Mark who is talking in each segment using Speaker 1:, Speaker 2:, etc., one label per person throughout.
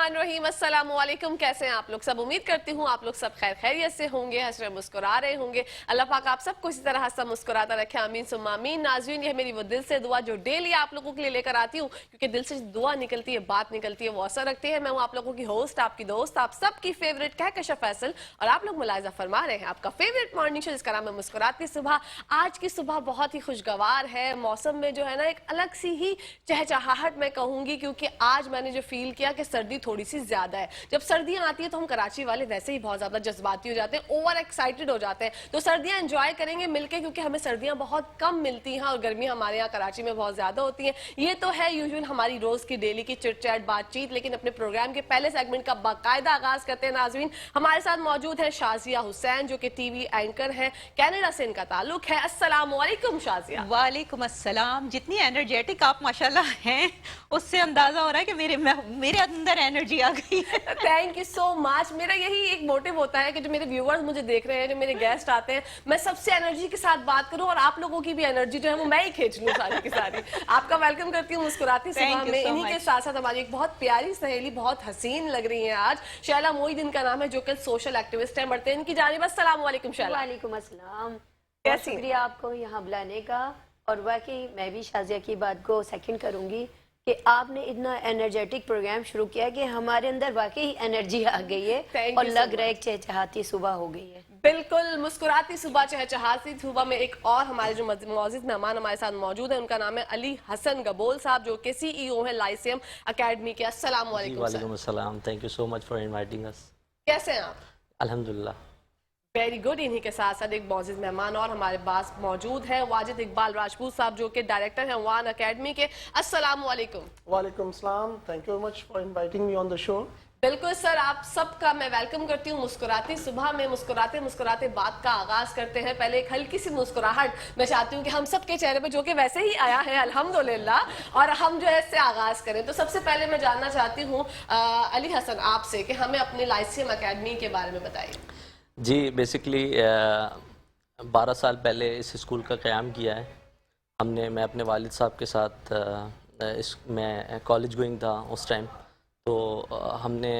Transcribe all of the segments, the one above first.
Speaker 1: बिस्मिल्लाहिर्रहमानिर्रहीम। अस्सलाम वालेकुम। कैसे हैं आप लोग सब? उम्मीद करती हूँ आप लोग सब खैर खैरियत से होंगे, हंस रहे मुस्कुरा रहे होंगे। अल्लाह पाक आप सबको इसी तरह हंसता मुस्कुराता रखे, आमीन सुम्मा आमीन। नाज़रीन, ये मेरी वो दिल से दुआ जो डेली आप लोगों के लिए लेकर आती हूँ, क्योंकि दिल से दुआ निकलती है, बात निकलती है, वो असर रखती है। मैं हूँ आप लोगों की होस्ट, आपकी दोस्त, आप सबकी फेवरेट कहकशा फैसल, और आप लोग मुलाहिजा फरमा रहे हैं आपका फेवरेट मॉर्निंग शो जिसका नाम है मुस्कुराती सुबह। आज की सुबह बहुत ही खुशगवार है, मौसम में जो है ना एक अलग सी ही चहचहाहट मैं कहूंगी, क्योंकि आज मैंने जो फील किया कि सर्दी थोड़ी सी ज्यादा है। जब सर्दियां आती है तो हम कराची वाले वैसे ही बहुत ज्यादा जज्बाती हो जाते हैं, ओवर एक्साइटेड हो जाते हैं। तो सर्दियां एंजॉय करेंगे मिलके, क्योंकि हमें सर्दियां बहुत कम मिलती हैं और गर्मी हमारे यहाँ कराची में बहुत ज्यादा होती है। ये तो है यूजुअल हमारी रोज की डेली की चिट चैट बातचीत, लेकिन अपने प्रोग्राम के पहले सेगमेंट का बाकायदा आगाज करते हैं। नाज़रीन, हमारे साथ मौजूद है शाजिया हुसैन, जो कि टीवी एंकर है, कनाडा से इनका ताल्लुक है। अस्सलाम वालेकुम शाजिया।
Speaker 2: वालेकुम अस्सलाम। जितनी एनर्जेटिक आप माशाल्लाह हैं, उससे अंदाजा हो रहा है कि मेरे अंदर एनर्जी आ गई है।
Speaker 1: Thank you so much. मेरा यही एक मोटिव होता है कि जो मेरे व्यूअर्स मुझे देख रहे हैं, जो मेरे गेस्ट आते हैं, मैं सबसे एनर्जी के साथ बात करूं और आप लोगों की भी एनर्जी जो है वो मैं ही खींच लूं सारी की सारी। आपका वेलकम करती हूँ मुस्कुराती सुबह में। इन्हीं के साथ साथ हमारी एक बहुत प्यारी सहेली, बहुत हसीन लग रही है आज, शैला मोईदीन का नाम है, जो कि सोशल एक्टिविस्ट है। बढ़ते हैं इनकी जानिब। अस्सलाम वालेकुम शैला।
Speaker 3: वालेकुम अस्सलाम।
Speaker 1: कैसी?
Speaker 3: शुक्रिया आपको यहाँ बुलाने का। और वाकई मैं भी शाजिया की बात को सेकंड करूंगी कि आपने इतना एनर्जेटिक प्रोग्राम शुरू किया कि हमारे अंदर वाकई एनर्जी आ गई है और लग रहा है कि चहचहाती सुबह हो गई है।
Speaker 1: बिल्कुल, मुस्कुराती सुबह चहचहाती सुबह में एक और हमारे जो मौजूद मेहमान हमारे साथ मौजूद है, उनका नाम है अली हसन गबोल साहब, जो कि सीईओ है लाइसियम एकेडमी के। अस्सलाम वालेकुम।
Speaker 4: वालेकुम अस्सलाम। Thank you so much for inviting us.
Speaker 1: कैसे हैं आप?
Speaker 4: अल्हम्दुलिल्लाह।
Speaker 1: Very good. इन्हीं के साथ साथ एक मौजूद मेहमान और हमारे पास मौजूद है, वाजिद इकबाल राजपूत साहब, जो कि डायरेक्टर हैं वान एकेडमी के। अस्सलाम वालेकुम।
Speaker 5: वालेकुम सलाम। Thank you very much for inviting me on the show.
Speaker 1: बिल्कुल सर, आप सबका मैं वेलकम करती हूँ मुस्कुराती सुबह में। मुस्कुराते मुस्कुराते बात का आगाज करते हैं। पहले एक हल्की सी मुस्कुराहट मैं चाहती हूँ कि हम सबके चेहरे पे, जो कि वैसे ही आया है अल्हम्दुलिल्लाह, और हम जो है इससे आगाज करें। तो सबसे पहले मैं जानना चाहती हूँ अली हसन आपसे कि हमें अपनी लाइसियम एकेडमी के बारे में बताइए।
Speaker 4: जी, बेसिकली 12 साल पहले इस स्कूल का क़याम किया है हमने। मैं अपने वालिद साहब के साथ मैं कॉलेज गोइंग था उस टाइम, तो हमने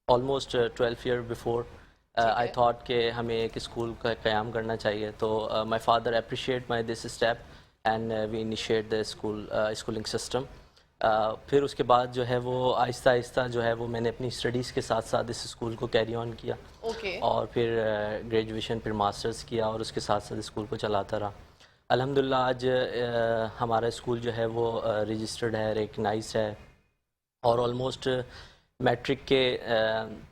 Speaker 4: almost 12 year before I thought कि हमें एक स्कूल का क़याम करना चाहिए। तो my father appreciate my this step and we initiate the schooling system. फिर उसके बाद जो है वो आहिस्ता आहिस्ता जो है वो मैंने अपनी स्टडीज़ के साथ साथ इस स्कूल को कैरी ऑन किया। और फिर ग्रेजुएशन, फिर मास्टर्स किया, और उसके साथ साथ स्कूल को चलाता रहा। अल्हम्दुलिल्लाह आज हमारा स्कूल जो है वो रजिस्टर्ड है, रिकग्नाइज्ड है, और ऑलमोस्ट मैट्रिक के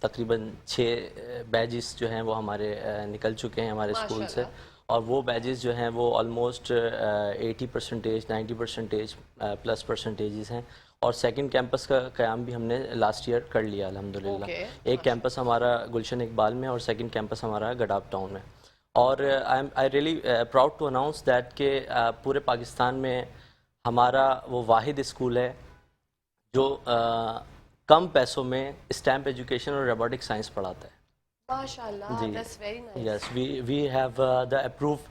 Speaker 4: तकरीबन 6 बैजेस जो हैं वो हमारे निकल चुके हैं हमारे स्कूल से। और वो बैजेस जो हैं वो ऑलमोस्ट 80%, 90% प्लस परसेंटेजेस हैं। और सेकंड कैंपस का क़याम भी हमने लास्ट ईयर कर लिया अल्हम्दुलिल्लाह। एक कैंपस हमारा गुलशन इकबाल में और सेकंड कैंपस हमारा गडाफ टाउन में। और I really proud to announce that कि पूरे पाकिस्तान में हमारा वो वाहिद स्कूल है जो कम पैसों में स्टैम्प एजुकेशन और रोबोटिक साइंस पढ़ाता है।
Speaker 1: माशाल्लाह, that's very nice.
Speaker 4: Yes, we have the approved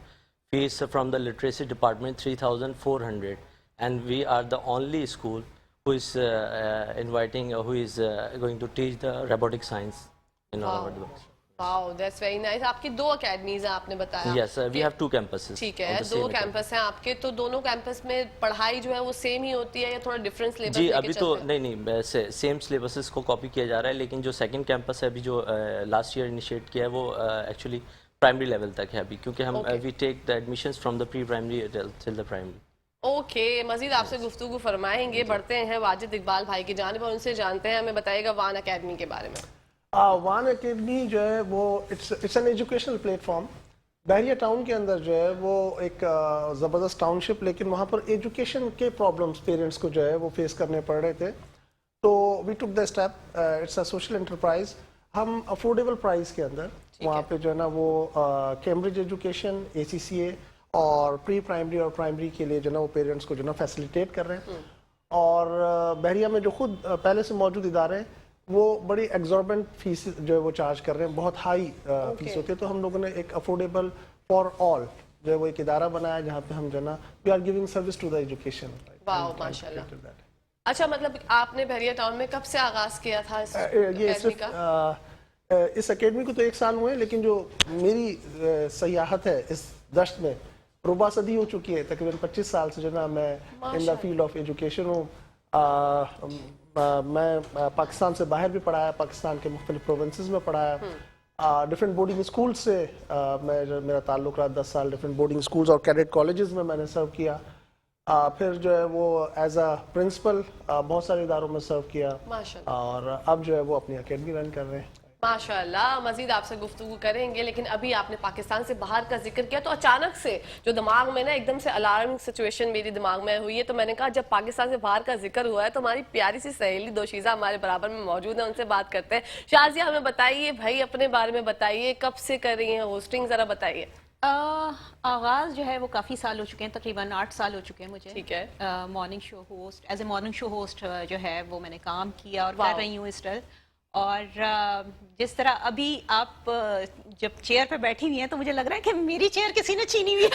Speaker 4: fees from the literacy department 3,400, and we are the only school who is who is going to teach the robotic science in our world.
Speaker 1: Wow, that's very nice. आपकी 2 academies हैं आपने बताया।
Speaker 4: Yes, we have 2 campuses.
Speaker 1: ठीक है, 2 campus हैं आपके। तो दोनों कैंपस में पढ़ाई जो है वो सेम ही होती है या थोड़ा डिफरेंस सिलेबस?
Speaker 4: जी, अभी तो नहीं सेम सिलेबसेस को कॉपी किया जा रहा है, लेकिन जो सेकंड कैंपस है अभी जो लास्ट ईयर इनिशिएट किया है वो एक्चुअली प्राइमरी लेवल तक है अभी, क्योंकि हम we take the admissions from the pre primary till the primary.
Speaker 1: Okay, Majeed आपसे गुफ्तगू फरमाएंगे। बढ़ते हैं वाजिद इकबाल भाई की जानिब और उनसे जानते हैं, हमें बताइएगा वान एकेडमी के बारे में।
Speaker 5: वान एकेडमी जो है वो it's an educational platform. Bahria town के अंदर जो है वो एक ज़बरदस्त टाउनशिप, लेकिन वहाँ पर एजुकेशन के प्रॉब्लम्स पेरेंट्स को जो है वो फेस करने पड़ रहे थे। तो we took the step, it's a social enterprise. हम अफोर्डेबल प्राइस के अंदर वहाँ पे जो है ना वो कैम्ब्रिज एजुकेशन, ACCA और प्री प्राइमरी और प्राइमरी के लिए जो है ना वो पेरेंट्स को जो है ना फैसिलिटेट कर रहे हैं। और बहरिया में जो खुद पहले से मौजूद इदारे हैं वो बड़ी एग्जॉर्बेंट फीस जो है वो चार्ज कर रहे हैं, बहुत हाई फीस होती है। तो हम लोगों ने एक अफोर्डेबल फॉर ऑल जो है वो एक इदारा बनाया जहाँ पे हम जो है ना we are giving service to the education.
Speaker 1: Wow, माशाल्लाह। अच्छा, मतलब आपने बहरिया टाउन में कब से आगाज किया था इस
Speaker 5: ये
Speaker 1: अकेडमी का?
Speaker 5: सिर्फ इस एकेडमी को तो 1 साल हुए हैं, लेकिन जो मेरी सयाहत है इस दश्त में रुबा सदी हो चुकी है। तकरीबन 25 साल से जो ना मैं in the field of education हूँ। मैं पाकिस्तान से बाहर भी पढ़ाया, पाकिस्तान के मुख्तलिफ प्रोविंसेस में पढ़ाया, डिफरेंट बोर्डिंग स्कूल से मेरा ताल्लुक रहा 10 साल। डिफरेंट बोर्डिंग स्कूल्स और कैडेट कॉलेजेस में मैंने सर्व किया। फिर जो है वो एज अ प्रिंसिपल बहुत सारे इदारों में सर्व किया,
Speaker 1: माशाल्लाह।
Speaker 5: और अब जो है वो अपनी अकेडमी रन कर रहे हैं।
Speaker 1: माशाल्लाह, मजीद आपसे गुफ्तगू करेंगे, लेकिन अभी आपने पाकिस्तान से बाहर का जिक्र किया तो अचानक से जो दिमाग में ना एकदम से अलार्मिंग सिचुएशन मेरे दिमाग में हुई है। तो मैंने कहा जब पाकिस्तान से बाहर का जिक्र हुआ है तो हमारी प्यारी सी सहेली दोशीज़ा हमारे बराबर में मौजूद है, उनसे बात करते हैं। शाजिया, हमें बताइए भाई, अपने बारे में बताइए, कब से कर रही हैं होस्टिंग, जरा बताइए।
Speaker 2: आगाज़ जो है वो काफ़ी साल हो चुके हैं, तकरीबन 8 साल हो चुके हैं मुझे।
Speaker 1: ठीक है।
Speaker 2: Morning show host, as a morning show host जो है वो मैंने काम किया और कर रही हूँ इस तरह। और जिस तरह अभी आप जब चेयर पे बैठी हुई हैं तो मुझे लग रहा है कि मेरी चेयर किसी ने छीनी हुई है।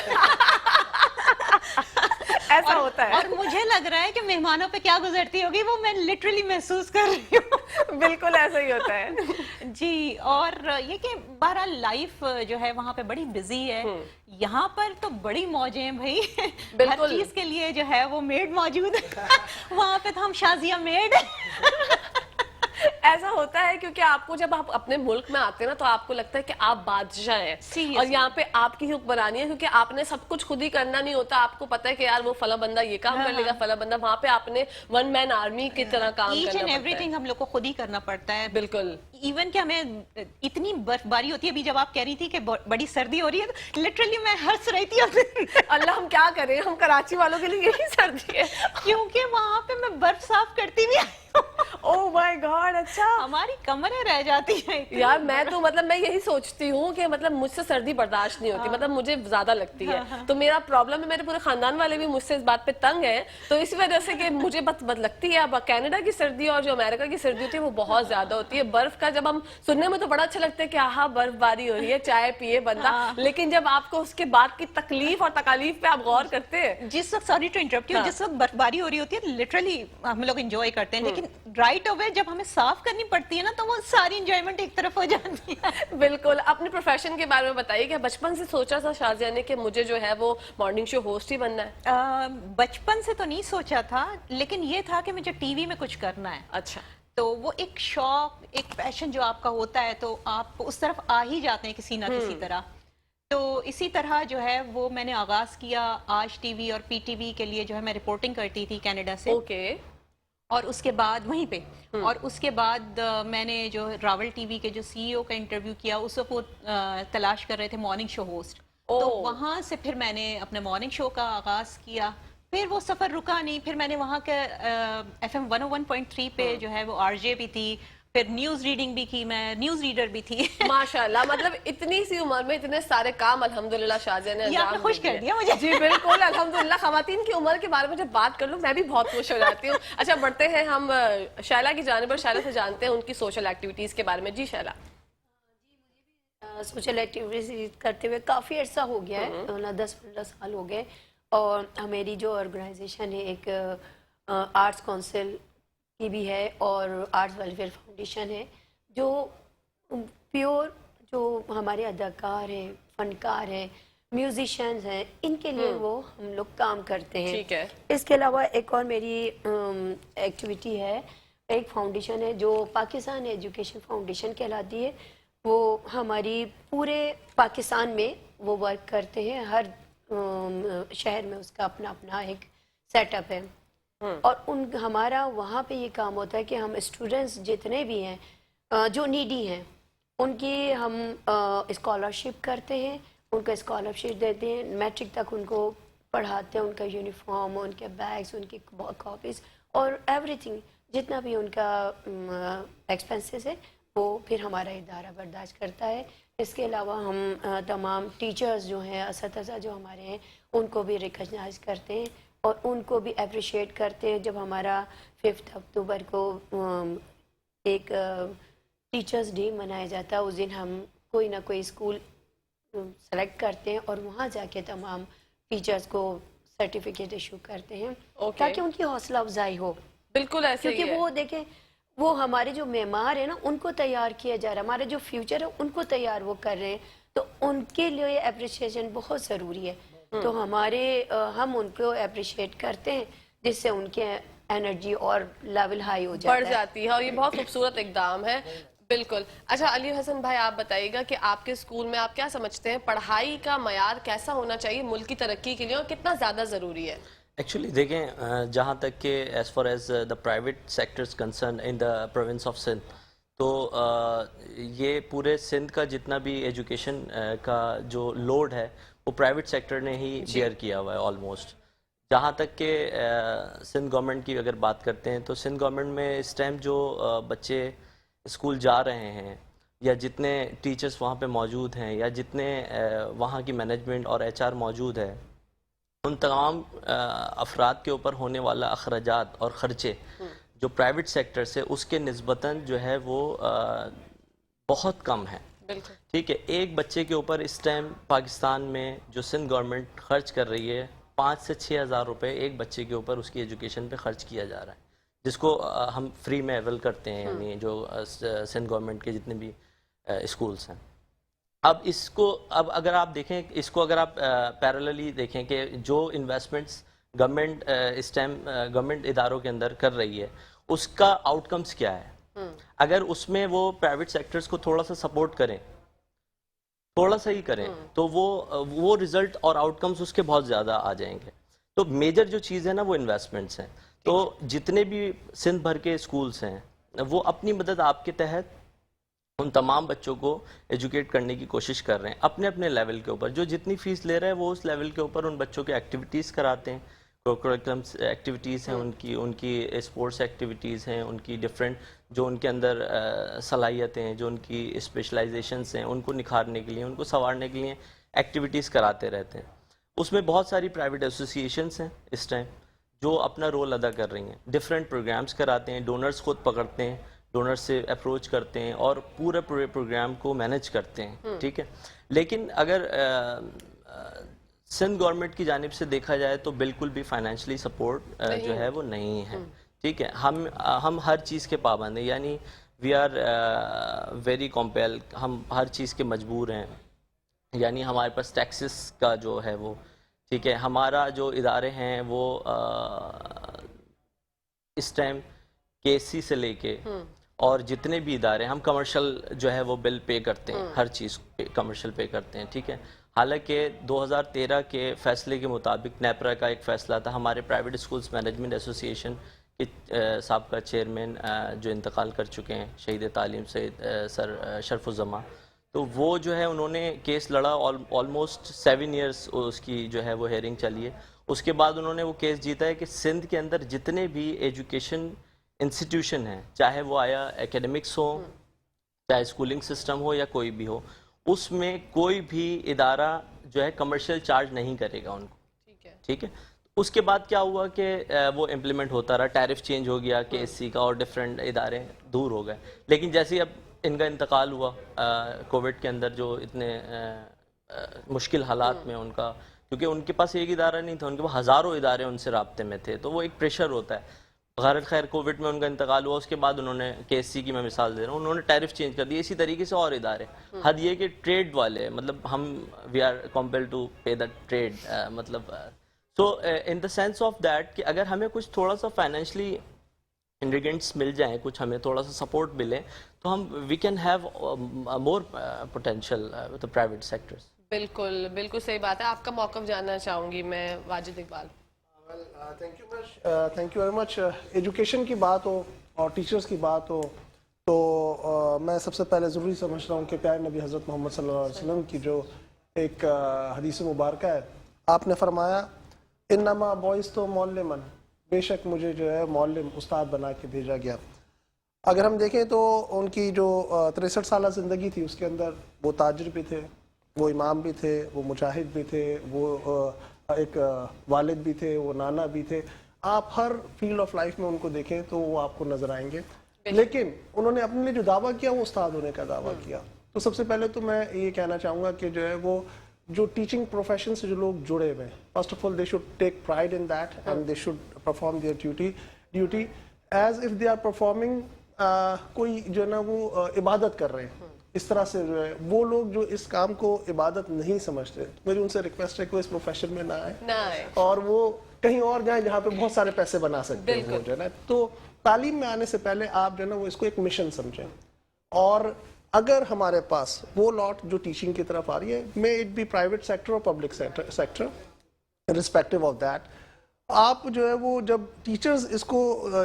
Speaker 1: ऐसा होता है।
Speaker 2: और मुझे लग रहा है कि मेहमानों पे क्या गुजरती होगी वो मैं लिटरली महसूस कर रही हूँ।
Speaker 1: बिल्कुल ऐसा ही होता है।
Speaker 2: जी, और ये कि बहरहाल लाइफ जो है वहाँ पे बड़ी बिजी है। यहाँ पर तो बड़ी मौजें हैं भाई। हर चीज के लिए जो है वो मेड मौजूद है। वहाँ पे तो हम शाजिया मेड।
Speaker 1: ऐसा होता है क्योंकि आपको जब आप अपने मुल्क में आते हैं ना तो आपको लगता है कि आप बादशाह हैं और यहाँ पे आपकी हुक्मरानी है, क्योंकि आपने सब कुछ खुद ही करना नहीं होता। आपको पता है कि यार वो फला बंदा ये काम कर लेगा, फला बंदा, वहाँ पे आपने वन मैन आर्मी की तरह काम करना पड़ता है।
Speaker 2: एवरीथिंग हम लोग को खुद ही करना पड़ता है।
Speaker 1: बिल्कुल।
Speaker 2: इवन कि हमें इतनी बर्फबारी होती है। अभी जब आप कह रही थी कि बड़ी सर्दी हो रही है तो लिटरली मैं हंस रही थी।
Speaker 1: अल्लाह, हम क्या करें, हम कराची वालों के लिए यही सर्दी है
Speaker 2: क्योंकि वहाँ पे मैं बर्फ साफ करती भी।
Speaker 1: ओह माय गॉड, अच्छा।
Speaker 2: हमारी कमरें रह जाती हैं
Speaker 1: यार मैं तो मतलब मैं यही सोचती हूँ कि मतलब मुझसे सर्दी बर्दाश्त नहीं होती, मतलब मुझे ज्यादा लगती है। तो मेरा प्रॉब्लम है, मेरे पूरे खानदान वाले भी मुझसे इस बात पे तंग हैं, तो इसी वजह से कि मुझे बद लगती है। अब कनाडा की सर्दी और जो अमेरिका की सर्दी होती है वो बहुत ज्यादा होती है। बर्फ का जब हम सुनने में तो बड़ा अच्छा लगता है कि हाँ बर्फबारी हो रही है, चाय पिए बंदा, लेकिन जब आपको उसके बाद की तकलीफ और तकालीफ पे आप गौर करते हैं।
Speaker 2: जिस वक्त, सॉरी टू इंटरप्ट यू, जिस वक्त बर्फबारी हो रही होती है लिटरली हम लोग एंजॉय करते हैं, लेकिन राइट अवे जब हमें साफ करनी पड़ती है ना तो वो सारी एंजॉयमेंट एक तरफ हो जाती है।
Speaker 1: बिल्कुल। अपने प्रोफेशन के बारे में बताइए कि बचपन से सोचा था शाजिया ने कि मुझे जो है वो मॉर्निंग शो होस्ट ही बनना है?
Speaker 2: बचपन से तो नहीं सोचा था, लेकिन ये था कि मुझे टीवी में कुछ करना है।
Speaker 1: अच्छा।
Speaker 2: तो वो एक शौक, एक पैशन जो आपका होता है तो आप उस तरफ आ ही जाते हैं किसी ना किसी तरह। तो इसी तरह जो है वो मैंने आगाज किया। आज टीवी और पीटीवी के लिए जो है मैं रिपोर्टिंग करती थी कनाडा से।
Speaker 1: ओके।
Speaker 2: और उसके बाद वहीं पे और उसके बाद मैंने जो रावल टीवी के जो सीईओ का इंटरव्यू किया, उस वक्त वो तलाश कर रहे थे मॉर्निंग शो होस्ट। तो वहां से फिर मैंने अपने मॉर्निंग शो का आगाज किया। फिर वो सफर रुका नहीं, फिर मैंने वहाँ के FM 101.3 पे जो है वो आरजे भी थी, फिर न्यूज रीडिंग भी की, मैं न्यूज रीडर भी थी।
Speaker 1: माशाल्लाह, मतलब इतनी सी उम्र में इतने सारे काम अल्हम्दुलिल्लाह शाजिया ने
Speaker 2: आपने खुश कर दिया मुझे।
Speaker 1: जी बिल्कुल, अल्हम्दुलिल्लाह। खवातीन की उम्र के बारे में जब बात कर लूं मैं भी बहुत खुश हो जाती हूँ। अच्छा, बढ़ते हैं हम शैला की जानिब, शैला से जानते हैं उनकी सोशल एक्टिविटीज के बारे में। जी शैला।
Speaker 3: सोशल एक्टिविटीज करते हुए काफ़ी अर्सा हो गया है, 10-15 साल हो गए। और मेरी जो ऑर्गेनाइजेशन है एक आर्ट्स काउंसिल की भी है और आर्ट्स वेलफेयर फाउंडेशन है, जो प्योर जो हमारे अदाकार हैं, फनकार हैं, म्यूजिशियंस हैं, इनके लिए वो हम लोग काम करते हैं।
Speaker 1: ठीक है।
Speaker 3: इसके अलावा एक और मेरी एक्टिविटी है, एक फाउंडेशन है जो पाकिस्तान एजुकेशन फाउंडेशन कहलाती है। वो हमारी पूरे पाकिस्तान में वो वर्क करते हैं, हर शहर में उसका अपना अपना एक सेटअप है। और हमारा वहाँ पे ये काम होता है कि हम स्टूडेंट्स जितने भी हैं जो नीडी हैं उनकी हम स्कॉलरशिप करते हैं, उनको स्कॉलरशिप देते हैं, मैट्रिक तक उनको पढ़ाते हैं, उनका यूनिफॉर्म, उनके बैग्स, उनकी कॉपीज़ और एवरीथिंग जितना भी उनका एक्सपेंसेस है वो फिर हमारा इदारा बर्दाश्त करता है। इसके अलावा हम तमाम टीचर्स जो हैं, असतज़ा जो हमारे हैं, उनको भी रिकग्नाइज करते हैं और उनको भी अप्रिशिएट करते हैं। जब हमारा 5 अक्टूबर को एक टीचर्स डे मनाया जाता है, उस दिन हम कोई ना कोई स्कूल सेलेक्ट करते हैं और वहाँ जाके तमाम टीचर्स को सर्टिफिकेट इशू करते हैं ताकि उनकी हौसला अफजाई हो।
Speaker 1: بالکل ایسے ہی
Speaker 3: کیونکہ
Speaker 1: ہے.
Speaker 3: وہ دیکھیں وہ ہمارے جو معمار ہیں نا ان کو تیار کیا جا رہا ہے, ہمارے جو فیوچر ہے ان کو تیار وہ کر رہے ہیں, تو ان کے لیے اپریشیشن بہت ضروری ہے. تو ہم ان کو اپریشیٹ کرتے ہیں جس سے ان کے انرجی اور لیول ہائی ہو جاتا
Speaker 1: بڑھ
Speaker 3: ہے.
Speaker 1: جاتی ہے, اور یہ بہت خوبصورت اقدام ہے. بالکل. اچھا علی حسن بھائی آپ بتائیے گا کہ آپ کے اسکول میں آپ کیا سمجھتے ہیں پڑھائی کا معیار کیسا ہونا چاہیے ملک کی ترقی کے لیے اور کتنا زیادہ ضروری ہے؟
Speaker 4: ایکچولی دیکھیں جہاں تک کہ as far as the private sectors concern in the province of Sindh, تو یہ پورے سندھ کا جتنا بھی ایجوکیشن کا جو لوڈ ہے وہ پرائیویٹ سیکٹر نے ہی بیئر کیا ہوا ہے آلموسٹ. جہاں تک کہ سندھ گورنمنٹ کی اگر بات کرتے ہیں تو سندھ گورنمنٹ میں اس ٹائم جو بچے اسکول جا رہے ہیں یا جتنے ٹیچرز وہاں پہ موجود ہیں یا جتنے وہاں کی مینجمنٹ اور ایچ آر موجود ہے, ان تمام افراد کے اوپر ہونے والا اخراجات اور خرچے جو پرائیویٹ سیکٹر سے اس کے نسبتاً جو ہے وہ بہت کم ہے.
Speaker 1: بالکل
Speaker 4: ٹھیک ہے, ایک بچے کے اوپر اس ٹائم پاکستان میں جو سندھ گورنمنٹ خرچ کر رہی ہے 5 سے 6 ہزار روپے ایک بچے کے اوپر اس کی ایجوکیشن پہ خرچ کیا جا رہا ہے, جس کو ہم فری میں اویل کرتے ہیں, یعنی جو سندھ گورنمنٹ کے جتنے بھی اسکولس ہیں. اب اس کو اگر آپ دیکھیں اس کو اگر آپ پیرللی دیکھیں کہ جو انویسٹمنٹس گورنمنٹ اس ٹائم گورنمنٹ اداروں کے اندر کر رہی ہے اس کا آؤٹ کمز کیا ہے. اگر اس میں وہ پرائیویٹ سیکٹرز کو تھوڑا سا سپورٹ کریں, تھوڑا سا ہی کریں, تو وہ رزلٹ اور آؤٹ کمز اس کے بہت زیادہ آ جائیں گے. تو میجر جو چیز ہے نا وہ انویسٹمنٹس ہیں. تو جتنے بھی سندھ بھر کے اسکولس ہیں وہ اپنی مدد آپ کے تحت ان تمام بچوں کو ایجوکیٹ کرنے کی کوشش کر رہے ہیں اپنے اپنے لیول کے اوپر. جو جتنی فیس لے رہے ہیں وہ اس لیول کے اوپر ان بچوں کے ایکٹیویٹیز کراتے ہیں, کوکورکلمس ایکٹیویٹیز ہیں ان کی اسپورٹس ایکٹیویٹیز ہیں, ان کی ڈفرینٹ جو ان کے اندر صلاحیتیں ہیں, جو ان کی اسپیشلائزیشنس ہیں ان کو نکھارنے کے لیے, ان کو سنوارنے کے لیے ایکٹیویٹیز کراتے رہتے ہیں. اس میں بہت ساری پرائیویٹ ایسوسیشنس ہیں اس ٹائم جو اپنا رول ادا کر رہی ہیں, ڈفرینٹ پروگرامز کراتے ہیں, ڈونرز خود پکڑتے ہیں, ڈونر سے اپروچ کرتے ہیں اور پورے پروگرام کو مینج کرتے ہیں. ٹھیک ہے, لیکن اگر سندھ گورنمنٹ کی جانب سے دیکھا جائے تو بالکل بھی فائنینشلی سپورٹ جو ہے وہ نہیں ہے. ٹھیک ہے, ہم ہر چیز کے پابند ہیں, یعنی وی آر ویری کمپیل, ہم ہر چیز کے مجبور ہیں. یعنی ہمارے پاس ٹیکسز کا جو ہے وہ, ٹھیک ہے, ہمارا جو ادارے ہیں وہ اس ٹائم کے سی سے لے کے اور جتنے بھی ادارے ہم کمرشل جو ہے وہ بل پے کرتے ہیں, ہر چیز کمرشل پے کرتے ہیں. ٹھیک ہے, حالانکہ 2013 کے فیصلے کے مطابق نیپرا کا ایک فیصلہ تھا, ہمارے پرائیویٹ اسکولس مینجمنٹ ایسوسیشن کے سابقہ چیئرمین جو انتقال کر چکے ہیں شہید تعلیم سید سر شرف الزماں, تو وہ جو ہے انہوں نے کیس لڑا, آلموسٹ 7 ایئرس اس کی جو ہے وہ ہیئرنگ چلی ہے. اس کے بعد انہوں نے وہ کیس جیتا ہے کہ سندھ کے اندر جتنے بھی ایجوکیشن انسٹیٹیوشن ہیں, چاہے وہ آیا اکیڈمکس ہو, چاہے اسکولنگ سسٹم ہو یا کوئی بھی ہو, اس میں کوئی بھی ادارہ جو ہے کمرشل چارج نہیں کرے گا ان کو. ٹھیک ہے, اس کے بعد کیا ہوا کہ وہ امپلیمنٹ ہوتا رہا, ٹیرف چینج ہو گیا کے ایس سی کا اور ڈفرینٹ ادارے دور ہو گئے. لیکن جیسے اب ان کا انتقال ہوا کووڈ کے اندر, جو اتنے مشکل حالات میں ان کا, کیونکہ ان کے پاس ایک ادارہ نہیں تھا, ان کے پاس ہزاروں ادارے ان سے رابطے میں تھے, تو وہ ایک پریشر ہوتا ہے. غارت خیر کووڈ میں ان کا انتقال ہوا, اس کے بعد انہوں نے کے ایس سی کی میں مثال دے رہا ہوں, انہوں نے ٹیرف چینج کر دی. اسی طریقے سے اور ادارے, حد یہ کہ ٹریڈ والے, مطلب ہم we are compel to pay the trade, مطلب so in the sense of that کہ اگر ہمیں کچھ تھوڑا سا فائنینشلی انگریڈینٹس مل جائیں, کچھ ہمیں تھوڑا سا سپورٹ ملے, تو ہم we can have more potential with private sectors.
Speaker 1: بالکل بالکل صحیح بات ہے. آپ کا موقف جاننا چاہوں گی میں, Wajid Iqbal.
Speaker 5: Thank you very much. Education کی بات ہو اور ٹیچرز کی بات ہو تو میں سب سے پہلے ضروری سمجھتا ہوں کہ پیارے نبی حضرت محمد صلی اللہ علیہ وسلم کی جو ایک حدیث مبارکہ ہے, آپ نے فرمایا انما بعثت معلما, بے شک مجھے جو ہے معلم استاد بنا کے بھیجا گیا. اگر ہم دیکھیں تو ان کی جو 63 سالہ زندگی تھی اس کے اندر وہ تاجر بھی تھے, وہ امام بھی تھے, وہ مجاہد بھی تھے, وہ ایک والد بھی تھے, وہ نانا بھی تھے. آپ ہر فیلڈ آف لائف میں ان کو دیکھیں تو وہ آپ کو نظر آئیں گے. لیکن انہوں نے اپنے لیے جو دعویٰ کیا وہ استاد ہونے کا دعویٰ کیا. تو سب سے پہلے تو میں یہ کہنا چاہوں گا کہ جو ہے وہ جو ٹیچنگ پروفیشن سے جو لوگ جڑے ہوئے ہیں, first of all they should take pride in that and they should perform their duty. As if they are performing कोई जो है ना वो इबादत कर रहे हैं, इस तरह से जो है वो लोग जो इस काम को इबादत नहीं समझते, मेरी उनसे रिक्वेस्ट है कि वो इस प्रोफेशन में ना आए और वो कहीं और जाए जहाँ पे बहुत सारे पैसे बना सकते हैं वो जो है ना। तो तालीम में आने से पहले आप जो है ना वो इसको एक मिशन समझें, और अगर हमारे पास वो लॉट जो टीचिंग की तरफ आ रही है, may it be private sector और public sector, respective of that, आप जो है वो जब टीचर्स इसको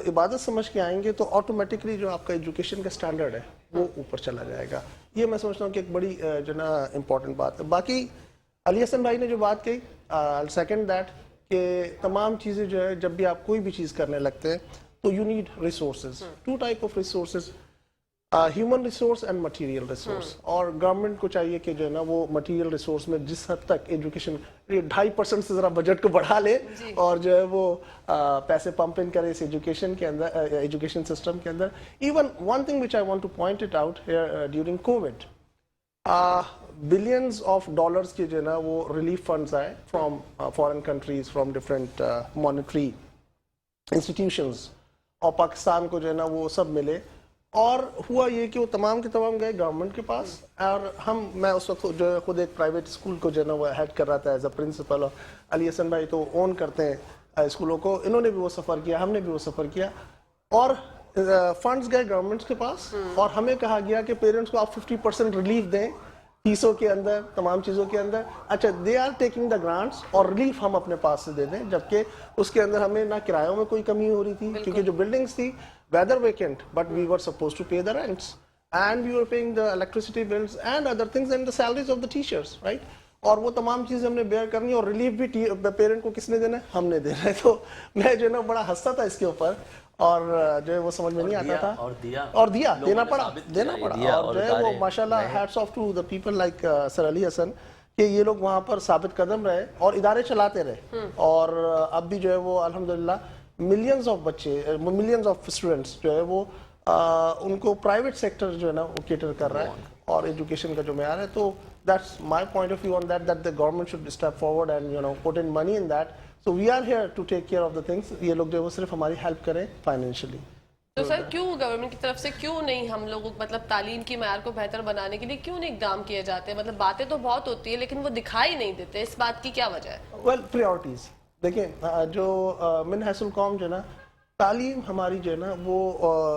Speaker 5: इबादत समझ के आएंगे तो ऑटोमेटिकली जो आपका एजुकेशन का स्टैंडर्ड है वो ऊपर चला जाएगा। ये मैं समझता हूँ कि एक बड़ी जो ना इम्पोर्टेंट बात है। बाकी अली हसन भाई ने जो बात कही, सेकंड दैट, कि तमाम चीज़ें जो है जब भी आप कोई भी चीज़ करने लगते हैं तो you need resources, two type of resources, human resource and material resource. और गवर्नमेंट को चाहिए कि जो है ना वो मटेरियल रिसोर्स में जिस हद तक एजुकेशन 2.5% से ज़रा बजट को बढ़ा ले और जो है वो पैसे पंप इन करे इस एजुकेशन के अंदर, एजुकेशन सिस्टम के अंदर। Even one thing which I want two point it out during Covid, billions of dollars के जो है ना वो रिलीफ फंड्स आए from foreign countries, from different monetary institutions, और पाकिस्तान को जो है ना वो सब मिले। और हुआ ये कि वो तमाम के तमाम गए गवर्नमेंट के पास, और मैं उस वक्त जो है खुद एक प्राइवेट स्कूल को जो है ना वो हेड कर रहा था एज अ प्रिंसिपल, और अली हसन भाई तो ओन करते हैं स्कूलों को, इन्होंने भी वो सफ़र किया, हमने भी वो सफ़र किया, और फंड्स गए गवर्नमेंट के पास और हमें कहा गया कि पेरेंट्स को आप 50% रिलीफ दें फीसों के अंदर, तमाम चीज़ों के अंदर। अच्छा, they are taking the grants और रिलीफ हम अपने पास से दे दें, जबकि उसके अंदर हमें ना किरायों में कोई कमी हो रही थी, क्योंकि जो बिल्डिंग्स थी whether vacant, but we were supposed to pay the rents and we were paying the electricity bills and other things and the salaries of the teachers, right? और वो तमाम चीज़ें हमने बेयर करनी, और रिलीफ भी पेरेंट को किसने देना है, हमने देना है। तो मैं जो है ना बड़ा हंसता था इसके ऊपर, और जो है वो समझ में नहीं आता था, और दिया देना पड़ा और जो है वो माशाल्लाह hats off to the people like sir Ali Hasan, कि ये लोग वहाँ पर साबित कदम रहे और इदारे चलाते रहे, और अब भी जो है वो अल्हम्दुलिल्लाह मिलियंस ऑफ बच्चे, मिलियंस ऑफ स्टूडेंट्स जो है वो उनको प्राइवेट सेक्टर जो है ना वो केटर कर रहा है, और एजुकेशन का जो मेयार है। तो that's my point of view on that, that the government should step forward and you know put in money in that. So we are here to take care of the things. ये लोग जो है वो सिर्फ हमारी help करें financially.
Speaker 1: तो sir क्यों गवर्नमेंट की तरफ से क्यों नहीं हम लोगों मतलब तालीम की मयार को बेहतर बनाने के लिए क्यों नहीं इकदाम किए जाते? मतलब बातें तो बहुत होती है लेकिन वो दिखाई नहीं देते, इस बात की क्या वजह है?
Speaker 5: वेल, प्रायोरिटीज देखिए, जो मिन हैसुल कौम जो है ना, तालीम हमारी जो है ना वो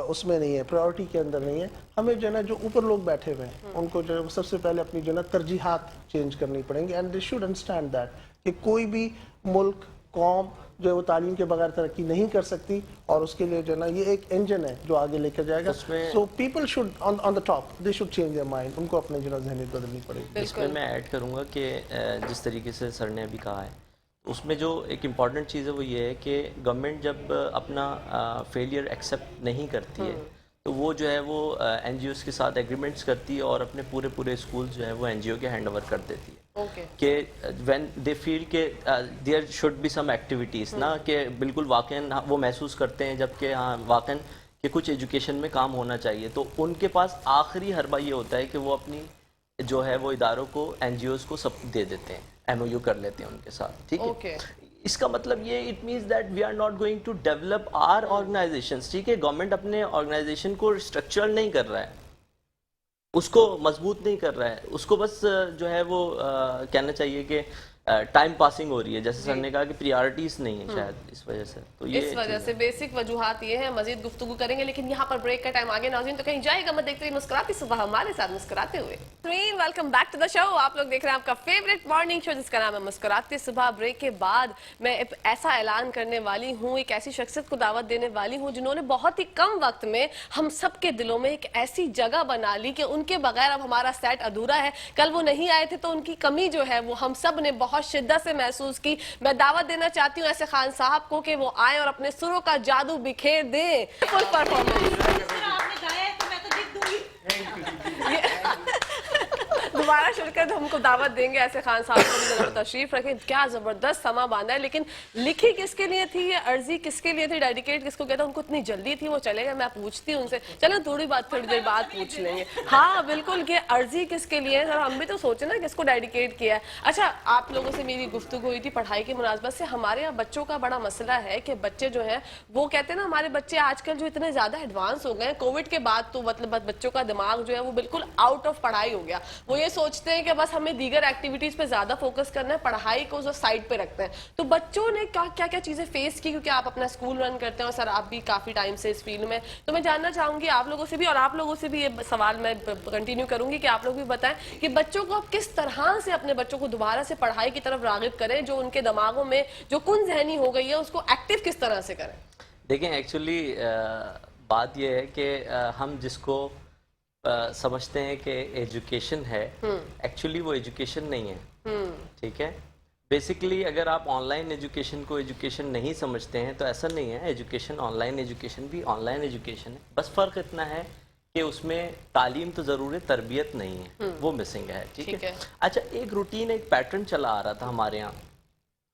Speaker 5: उसमें नहीं है, प्रायोरिटी के अंदर नहीं है। हमें जो है ना जो ऊपर लोग बैठे हुए हैं उनको जो है सबसे पहले अपनी जो है ना तरजीहात चेंज करनी पड़ेंगी, and they should understand that कि कोई भी मुल्क, कौम जो है वो तालीम के बगैर तरक्की नहीं कर सकती, और उसके लिए जो है ना ये एक इंजन है जो आगे लेकर जाएगा। So people should on the top, they should change their mind, उनको अपने जो है ज़हनियत बदलनी पड़ेगी।
Speaker 4: इसमें मैं ऐड करूँगा कि जिस तरीके से सर ने अभी कहा है, उसमें जो एक इम्पॉर्टेंट चीज़ है वो ये है कि गवर्नमेंट जब अपना फेलियर एक्सेप्ट नहीं करती है तो वो जो है वो NGOs के साथ एग्रीमेंट्स करती है और अपने पूरे स्कूल जो है वो NGO के हैंड ओवर कर देती है। कि व्हेन दे फील के there should be some activities ना, कि बिल्कुल वाकई वो महसूस करते हैं जबकि हाँ वाकई कि कुछ एजुकेशन में काम होना चाहिए, तो उनके पास आखिरी हरबा ये होता है कि वो अपनी जो है वो इदारों को, NGOs को सब दे देते हैं, MOU कर लेते हैं उनके साथ, ठीक है। इसका मतलब ये it means that we are not going to develop our organisations, ठीक है। गवर्नमेंट अपने ऑर्गेनाइजेशन को स्ट्रक्चर नहीं कर रहा है, उसको मजबूत नहीं कर रहा है, उसको बस जो है वो कहना चाहिए कि टाइम पासिंग हो रही है, जैसे सर ने कहा कि प्रायोरिटीज नहीं है शायद इस वजह से। तो ये
Speaker 1: इस वजह से बेसिक वजूहात ये है। मजीद गुफ्तगू करेंगे लेकिन यहाँ पर ब्रेक का टाइम आ गया नाज़रीन, तो कहीं जाएगा मत, देखते हुए मुस्कुराती सुबह हमारे साथ मुस्कुराते हुए। Welcome back to the show. आप लोग देख रहे हैं आपका फेवरेट मॉर्निंग शो जिसका नाम है मुस्कुराती सुबह। ब्रेक के बाद मैं ऐसा ऐलान करने वाली हूँ, एक ऐसी शख्सियत को दावत देने वाली हूँ जिन्होंने बहुत ही कम वक्त में हम सबके दिलों में एक ऐसी जगह बना ली कि उनके बगैर अब हमारा सेट अधूरा है। कल वो नहीं आए थे तो उनकी कमी जो है वो हम सब ने बहुत शिद्दत से महसूस की। मैं दावत देना चाहती हूँ ऐसे खान साहब को कि वो आए और अपने सुरों का जादू बिखेर दें। फुल परफॉर्मेंस दोबारा शुरू برکت ہم کو دعوت دیں گے ایسے خان صاحب کو بھی ضرور تشریف رکھیں. کیا زبردست سما باندھا ہے, لیکن لکھی کس کے لیے تھی یہ عرضی, کس کے لیے تھی, ڈیڈیکیٹ کس کو کہتا, ان کو اتنی جلدی تھی وہ چلے گئے, میں پوچھتی ہوں ان سے, چلیں تھوڑی دیر بعد پوچھ لیں گے. ہاں بالکل, کہ عرضی کس کے لیے ہے, ہم بھی تو سوچیں نا کس کو ڈیڈیکیٹ کیا ہے. اچھا, آپ لوگوں سے میری گفتگو ہوئی تھی پڑھائی کی مناسبت سے. ہمارے یہاں بچوں کا بڑا مسئلہ ہے کہ بچے جو ہیں وہ کہتے ہیں نا, ہمارے بچے آج کل جو اتنے زیادہ ایڈوانس ہو گئے ہیں, کووڈ کے بعد تو مطلب بچوں کا دماغ جو ہے وہ بالکل آؤٹ آف پڑھائی ہو گیا. وہ یہ سوچتے ہیں کہ بس ہمیں دیگر ایکٹیویٹیز پہ زیادہ فوکس کرنا ہے, پڑھائی کو جو سائڈ پہ رکھتے ہیں. تو بچوں نے کیا کیا چیزیں فیس کی, کیونکہ آپ اپنا اسکول رن کرتے ہیں اور سر آپ بھی کافی ٹائم سے اس فیلڈ میں, تو میں جاننا چاہوں گی آپ لوگوں سے بھی, اور آپ لوگوں سے بھی یہ سوال میں کنٹینیو کروں گی کہ آپ لوگ بھی بتائیں کہ بچوں کو آپ کس طرح سے اپنے بچوں کو دوبارہ سے پڑھائی کی طرف راغب کریں, جو ان کے دماغوں میں جو کن ذہنی ہو گئی ہے اس کو ایکٹیو کس طرح سے کریں.
Speaker 4: دیکھیں ایکچولی بات یہ ہے کہ ہم جس کو سمجھتے ہیں کہ ایجوکیشن ہے, ایکچولی وہ ایجوکیشن نہیں ہے. ٹھیک ہے, بیسیکلی اگر آپ آن لائن ایجوکیشن کو ایجوکیشن نہیں سمجھتے ہیں تو ایسا نہیں ہے, ایجوکیشن آن لائن ایجوکیشن بھی آن لائن ایجوکیشن ہے. بس فرق اتنا ہے کہ اس میں تعلیم تو ضرور ہے, تربیت نہیں ہے, وہ مسنگ ہے. ٹھیک ہے. اچھا, ایک روٹین ایک پیٹرن چلا آ رہا تھا ہمارے یہاں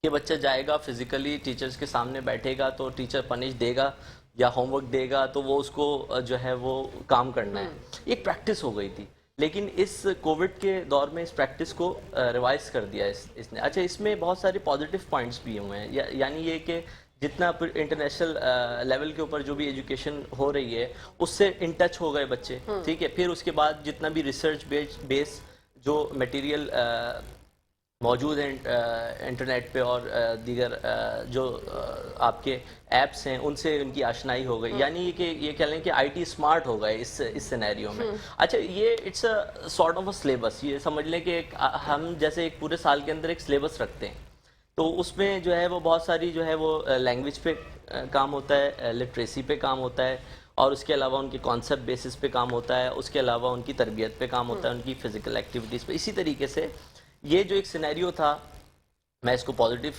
Speaker 4: کہ بچہ جائے گا فزیکلی ٹیچرز کے سامنے بیٹھے گا تو ٹیچر پنش دے گا یا ہوم ورک دے گا تو وہ اس کو جو ہے وہ کام کرنا ہے. ایک پریکٹس ہو گئی تھی, لیکن اس کووڈ کے دور میں اس پریکٹس کو ریوائز کر دیا اس نے. اچھا, اس میں بہت سارے پازیٹیو پوائنٹس بھی ہوئے ہیں, یعنی یہ کہ جتنا انٹرنیشنل لیول کے اوپر جو بھی ایجوکیشن ہو رہی ہے اس سے ان ٹچ ہو گئے بچے. ٹھیک ہے, پھر اس کے بعد جتنا بھی ریسرچ بیس جو میٹیریل موجود ہیں انٹرنیٹ پہ اور دیگر جو آپ کے ایپس ہیں ان سے ان کی آشنائی ہو گئی. یعنی کہ یہ کہہ لیں کہ آئی ٹی اسمارٹ ہو گئے اس سینیریو میں. اچھا, یہ it's a sort of a syllabus, یہ سمجھ لیں کہ ہم جیسے ایک پورے سال کے اندر ایک سلیبس رکھتے ہیں, تو اس میں جو ہے وہ بہت ساری جو ہے وہ لینگویج پہ کام ہوتا ہے, لٹریسی پہ کام ہوتا ہے, اور اس کے علاوہ ان کے کانسیپٹ بیسس پہ کام ہوتا ہے, اس کے علاوہ ان کی تربیت پہ کام ہوتا ہے, ان کی فزیکل ایکٹیویٹیز پہ. اسی طریقے سے یہ جو ایک سینیریو تھا, میں اس کو پازیٹیو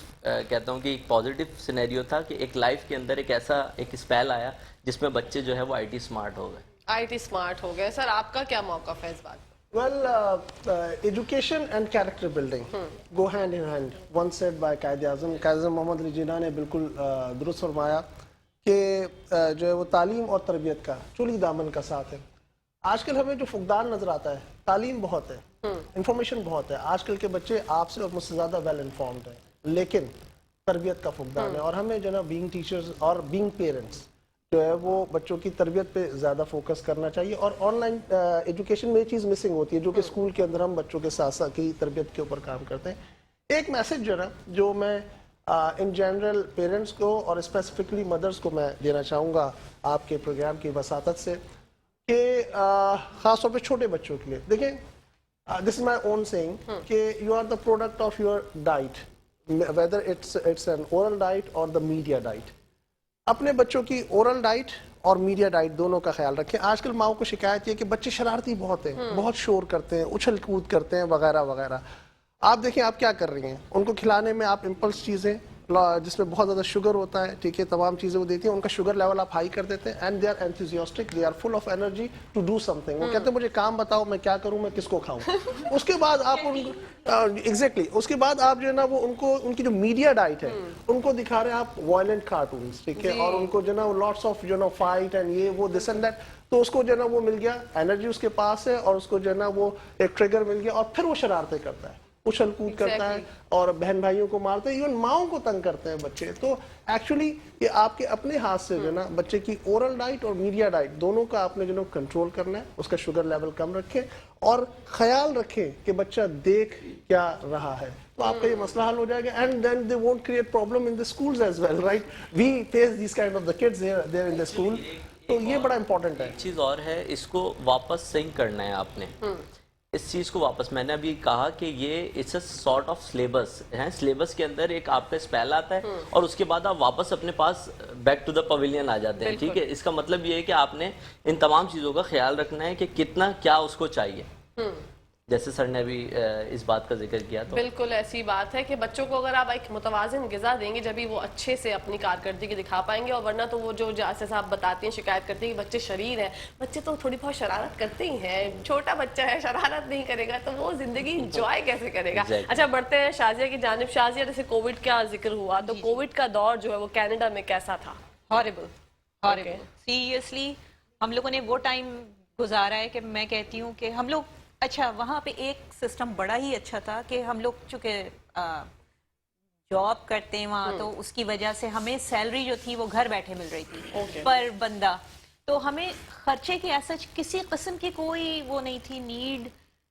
Speaker 4: کہتا ہوں کہ ایک پازیٹیو سینیریو تھا کہ ایک لائف کے اندر ایک ایسا ایک اسپیل آیا جس میں بچے جو ہے وہ آئی ٹی اسمارٹ ہو گئے.
Speaker 1: آئی ٹی اسمارٹ ہو گئے. سر آپ کا کیا موقف ہے اس بات؟
Speaker 5: Well, education and character building go hand in hand. One said by قائد-i-اعظم محمد علی جناح نے بالکل درست فرمایا کہ جو ہے وہ تعلیم اور تربیت کا چولی دامن کا ساتھ ہے. آج کل ہمیں جو فقدان نظر آتا ہے, تعلیم بہت ہے, انفارمیشن بہت ہے, آج کل کے بچے آپ سے اور مجھ سے زیادہ ویل انفارمڈ ہیں, لیکن تربیت کا فقدان ہے. اور ہمیں جو نا بینگ ٹیچرز اور بینگ پیرنٹس جو ہے وہ بچوں کی تربیت پہ زیادہ فوکس کرنا چاہیے. اور آن لائن ایجوکیشن میں یہ چیز مسنگ ہوتی ہے جو کہ اسکول کے اندر ہم بچوں کے ساتھ ساتھ کی تربیت کے اوپر کام کرتے ہیں. ایک میسج جو ہے نا جو میں ان جنرل پیرنٹس کو اور اسپیسیفکلی مدرس کو میں دینا چاہوں گا آپ کے پروگرام کی وساطت سے, کہ خاص طور پہ چھوٹے بچوں کے لیے. دیکھیں, this is my own saying کہ you are the product of your diet, whether it's an oral diet or the media diet. اپنے بچوں کی اورل ڈائٹ اور میڈیا ڈائٹ دونوں کا خیال رکھیں. آج کل ماؤں کو شکایت یہ کہ بچے شرارتی بہت ہیں, بہت شور کرتے ہیں, اچھل کود کرتے ہیں وغیرہ وغیرہ. آپ دیکھیں آپ کیا کر رہی ہیں, ان کو کھلانے میں آپ امپلس چیزیں جس میں بہت زیادہ شوگر ہوتا ہے, ٹھیک ہے, تمام چیزیں وہ دیتی ہیں, ان کا شوگر لیول آپ ہائی کر دیتے ہیں. And they are enthusiastic, they are full of energy to do something. وہ کہتے ہیں مجھے کام بتاؤ, میں کیا کروں, میں کس کو کھاؤں. اس کے بعد آپ ایگزیکٹلی اس کے بعد آپ جو ہے نا وہ ان کو ان کی جو میڈیا ڈائٹ ہے ان کو دکھا رہے ہیں آپ وائلنٹ کارٹونس, ٹھیک ہے, اور ان کو جو ہے نا لاٹس آف جو ہے نا فائٹ اینڈ یہ وہ دس اینڈ دیٹ. تو اس کو جو ہے نا وہ مل گیا, انرجی اس کے پاس ہے, اور اس کو جو ہے نا وہ ایک ٹریگر مل گیا, اور پھر وہ شرارتیں کرتا ہے, اچھل کود کرتا ہے, اور بہن بھائیوں کو مارتے ہیں, ایون ماؤں کو تنگ کرتے ہیں بچے. تو ایکچولی یہ آپ کے اپنے ہاتھ سے جو ہے نا بچے کی اورل ڈائٹ اور میڈیا ڈائٹ دونوں کا آپ نے جو ہے کنٹرول کرنا ہے. اس کا شوگر لیول کم رکھیں اور خیال رکھیں کہ بچہ دیکھ کیا رہا ہے, تو آپ کا یہ مسئلہ حل ہو جائے گا. And then they won't create problem in the schools as well, right? We face these kind of the kids there in the school. تو یہ بڑا امپورٹنٹ ہے.
Speaker 4: ایک چیز اور ہے, اس کو واپس سنک کرنا ہے آپ نے, اس چیز کو واپس. میں نے ابھی کہا کہ یہ it's a sort of syllabus ہے, سلیبس کے اندر ایک آپ کا اسپیل آتا ہے اور اس کے بعد آپ واپس اپنے پاس بیک ٹو دا پویلین آ جاتے ہیں. ٹھیک ہے, اس کا مطلب یہ ہے کہ آپ نے ان تمام چیزوں کا خیال رکھنا ہے کہ کتنا کیا اس کو چاہیے. جیسے سر نے ابھی اس بات کا ذکر کیا تو
Speaker 1: بالکل ایسی بات ہے کہ بچوں کو اگر آپ ایک متوازن غذا دیں گے جبھی وہ اچھے سے اپنی کارکردگی دکھا پائیں گے, اور ورنہ تو وہ جو جیسے صاحب بتاتے ہیں شکایت کرتے ہیں کہ بچے شریر ہیں, بچے تو تھوڑی بہت شرارت کرتے ہی ہیں, چھوٹا بچہ ہے شرارت نہیں کرے گا تو وہ زندگی انجوائے کیسے کرے گا. اچھا بڑھتے ہیں شازیہ کی جانب. شازیہ جیسے کووڈ کا ذکر ہوا تو کووڈ کا دور جو ہے وہ کینیڈا میں کیسا تھا؟
Speaker 2: ہاربل سیریسلی ہم لوگوں نے وہ ٹائم گزارا ہے کہ میں کہتی ہوں کہ ہم لوگ اچھا وہاں پہ ایک سسٹم بڑا ہی اچھا تھا کہ ہم لوگ چونکہ جاب کرتے ہیں وہاں تو اس کی وجہ سے ہمیں سیلری جو تھی وہ گھر بیٹھے مل رہی تھی پر بندہ, تو ہمیں خرچے کی ایسا کسی قسم کی کوئی وہ نہیں تھی نیڈ,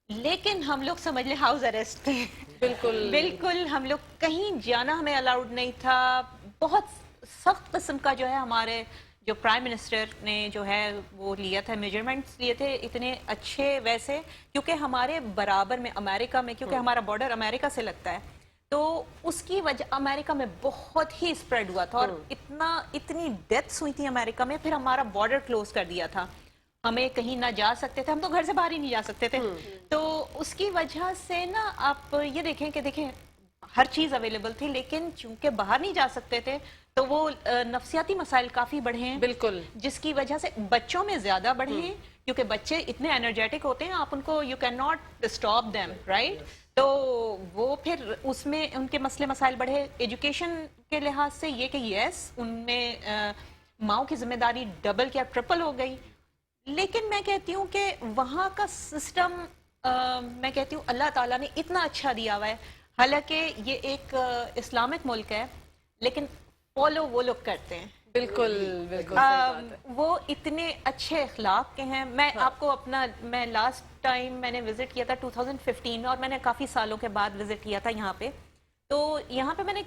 Speaker 2: لیکن ہم لوگ سمجھ لیں ہاؤس اریسٹ تھے. بالکل ہم لوگ کہیں جانا ہمیں الاؤڈ نہیں تھا. بہت سخت قسم کا جو ہے ہمارے جو پرائم منسٹر نے جو ہے وہ لیا تھا, میجرمنٹس لیے تھے اتنے اچھے ویسے, کیونکہ ہمارے برابر میں امریکہ میں, کیونکہ ہمارا بارڈر امریکہ سے لگتا ہے, تو اس کی وجہ امریکہ میں بہت ہی اسپریڈ ہوا تھا اور اتنی ڈیتھس ہوئی تھی امریکہ میں. پھر ہمارا بارڈر کلوز کر دیا تھا, ہمیں کہیں نہ جا سکتے تھے, ہم تو گھر سے باہر ہی نہیں جا سکتے تھے. تو اس کی وجہ سے نا آپ یہ دیکھیں کہ دیکھیں ہر چیز اویلیبل تھی, لیکن چونکہ باہر نہیں جا سکتے تھے تو وہ نفسیاتی مسائل کافی بڑھے ہیں.
Speaker 1: بالکل,
Speaker 2: جس کی وجہ سے بچوں میں زیادہ بڑھے ہیں, کیونکہ بچے اتنے انرجیٹک ہوتے ہیں, آپ ان کو you can not stop them right. تو وہ پھر اس میں ان کے مسئلے مسائل بڑھے. ایجوکیشن کے لحاظ سے یہ کہ یس ان میں ماؤں کی ذمہ داری ڈبل کیا ٹرپل ہو گئی, لیکن میں کہتی ہوں کہ وہاں کا سسٹم میں کہتی ہوں اللہ تعالیٰ نے اتنا اچھا دیا ہوا ہے. حالانکہ یہ ایک اسلامک ملک ہے لیکن فالو وہ لوگ کرتے ہیں.
Speaker 1: بالکل بالکل
Speaker 2: وہ اتنے اچھے اخلاق کے ہیں. میں آپ کو میں لاسٹ ٹائم میں نے وزٹ کیا تھا 2015 اور میں نے کافی سالوں کے بعد وزٹ کیا تھا یہاں پہ. تو یہاں پہ میں نے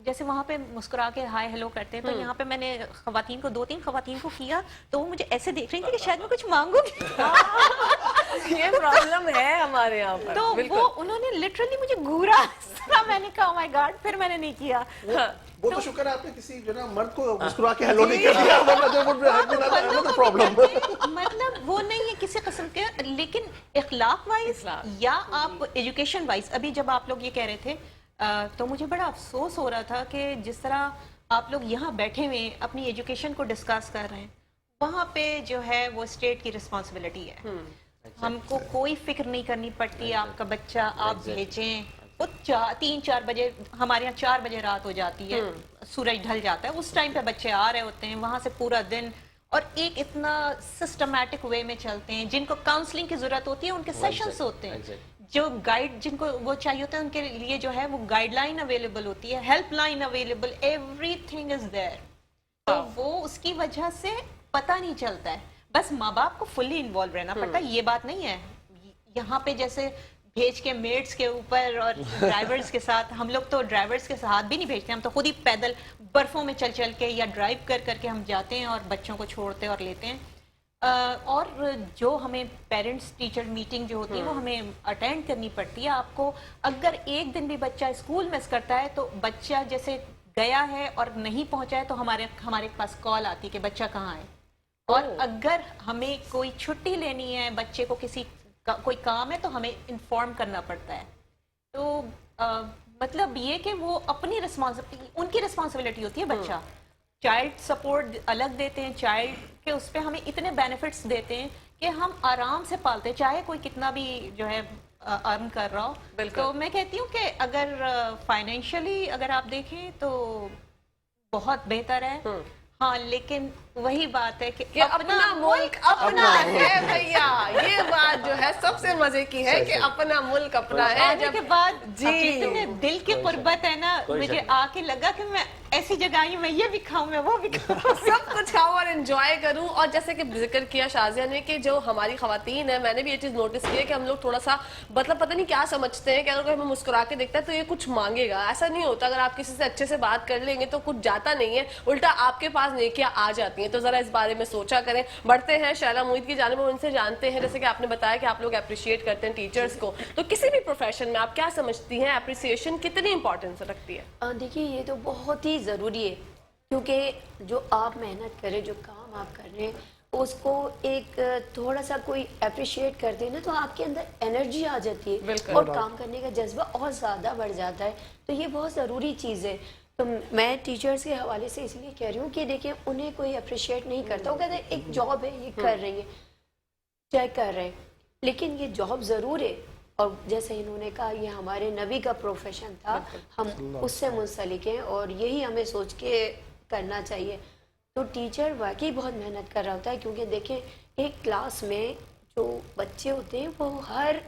Speaker 2: جیسے وہاں پہ مسکرا کے ہائی ہیلو کرتے ہیں, تو یہاں پہ میں نے خواتین کو 2-3 خواتین کو کیا تو وہ مجھے ایسے دیکھ رہی تھی کہ شاید میں کچھ مانگوں گی.
Speaker 1: یہ پرابلم ہے ہمارے یہاں پر.
Speaker 2: تو وہ انہوں نے لٹرلی مجھے گھورا, میں نے کہا مائی گاڈ, پھر میں نے نہیں کیا.
Speaker 5: وہ تو شکر ہے آپ نے کسی جو نا مرد کو مسکرا کے ہیلو نہیں کر دیا, پرابلم
Speaker 2: مطلب وہ نہیں ہے کسی قسم کے, لیکن اخلاق وائز یا آپ ایجوکیشن وائز. ابھی جب آپ لوگ یہ کہہ رہے تھے تو مجھے بڑا افسوس ہو رہا تھا کہ جس طرح آپ لوگ یہاں بیٹھے ہوئے اپنی ایجوکیشن کو ڈسکس کر رہے ہیں, وہاں پہ جو ہے وہ اسٹیٹ کی رسپانسبلٹی ہے. ہم کو کوئی فکر نہیں کرنی پڑتی, آپ کا بچہ آپ بھیجیں, وہ 3-4 بجے, ہمارے یہاں 4 بجے رات ہو جاتی ہے, سورج ڈھل جاتا ہے, اس ٹائم پہ بچے آ رہے ہوتے ہیں وہاں سے پورا دن, اور ایک اتنا سسٹمیٹک وے میں چلتے ہیں. جن کو کاؤنسلنگ کی ضرورت ہوتی ہے ان کے سیشنز ہوتے ہیں, جو گائیڈ جن کو وہ چاہیے ہوتا ہے ان کے لیے جو ہے وہ گائیڈ لائن اویلیبل ہوتی ہے, help line available, everything is there. تو وہ اس کی وجہ سے پتہ نہیں چلتا ہے, بس ماں باپ کو فلی انوالو رہنا پڑتا ہے. یہ بات نہیں ہے یہاں پہ جیسے بھیج کے میڈس کے اوپر اور ڈرائیورز کے ساتھ, ہم لوگ تو ڈرائیورز کے ساتھ بھی نہیں بھیجتے, ہم تو خود ہی پیدل برفوں میں چل چل کے یا ڈرائیو کر کے ہم جاتے ہیں اور بچوں کو چھوڑتے اور لیتے ہیں. اور جو ہمیں پیرنٹس ٹیچر میٹنگ جو ہوتی ہے وہ ہمیں اٹینڈ کرنی پڑتی ہے. آپ کو اگر ایک دن بھی بچہ اسکول مس کرتا ہے تو بچہ جیسے گیا ہے اور نہیں پہنچا ہے تو ہمارے پاس کال آتی ہے کہ بچہ کہاں ہے. اور اگر ہمیں کوئی چھٹی لینی ہے, بچے کو کوئی کام ہے تو ہمیں انفارم کرنا پڑتا ہے. تو مطلب یہ کہ وہ اپنی ان کی رسپانسبلٹی ہوتی ہے. بچہ چائلڈ سپورٹ الگ دیتے ہیں, چائلڈ کے اس پہ ہمیں اتنے بینیفٹس دیتے ہیں کہ ہم آرام سے پالتے ہیں, چاہے کوئی کتنا بھی جو ہے ارن کر رہا ہو. تو میں کہتی ہوں کہ اگر فائنینشلی اگر آپ دیکھیں تو بہت بہتر ہے. ہاں لیکن وہی بات ہے کہ
Speaker 1: اپنا ملک اپنا ہے بھیا, یہ بات جو ہے سب سے مزے کی ہے کہ اپنا ملک اپنا ہے.
Speaker 2: آنے کے بعد جتنے دل کی قربت ہے نا, مجھے آ کے لگا کہ میں ایسی جگہ آئی, میں یہ بھی کھاؤں, میں وہ بھی کھاؤں,
Speaker 1: سب کچھ کھاؤں اور انجوائے کروں. اور جیسے کہ ذکر کیا شازیہ نے کہ جو ہماری خواتین ہیں, میں نے بھی یہ چیز نوٹس کی ہے کہ ہم لوگ تھوڑا سا مطلب پتہ نہیں کیا سمجھتے ہیں کہ اگر کوئی ہمیں مسکرا کے دیکھتا ہے تو یہ کچھ مانگے گا. ایسا نہیں ہوتا. اگر آپ کسی سے اچھے سے بات کر لیں گے تو کچھ جاتا نہیں ہے, الٹا آپ کے پاس نیکیاں آ جاتی ہیں. تو ذرا اس بارے میں سوچا کریں. بڑھتے ہیں شیلا محیط کی جانب, ان سے جانتے ہیں جیسے کہ آپ نے بتایا کہ آپ لوگ اپریشیٹ کرتے ہیں ٹیچرز کو, تو کسی بھی پروفیشن میں آپ کیا سمجھتی ہیں اپریسیشن کتنی امپورٹنس رکھتی ہے؟
Speaker 3: دیکھیے یہ تو بہت ہی ضروری ہے, کیونکہ جو آپ محنت کریں, جو کام آپ کر رہے ہیں, उसको एक थोड़ा सा कोई अप्रिशिएट कर दे ना तो आपके अंदर एनर्जी आ जाती है और काम करने का जज्बा और ज़्यादा बढ़ जाता है। तो ये बहुत ज़रूरी चीज़ है। तो मैं टीचर्स के हवाले से इसलिए कह रही हूँ कि देखिए उन्हें कोई अप्रिशिएट नहीं करता, वो कहते हैं एक जॉब है, ये कर रही है, चेक कर रहे हैं, लेकिन ये जॉब ज़रूर है। और जैसे इन्होंने कहा ये हमारे नबी का प्रोफेशन था, हम उससे मुंसलिक हैं और यही हमें सोच के करना चाहिए। तो टीचर वाकई बहुत मेहनत कर रहा होता है, क्योंकि देखें एक क्लास में जो बच्चे होते हैं वो हर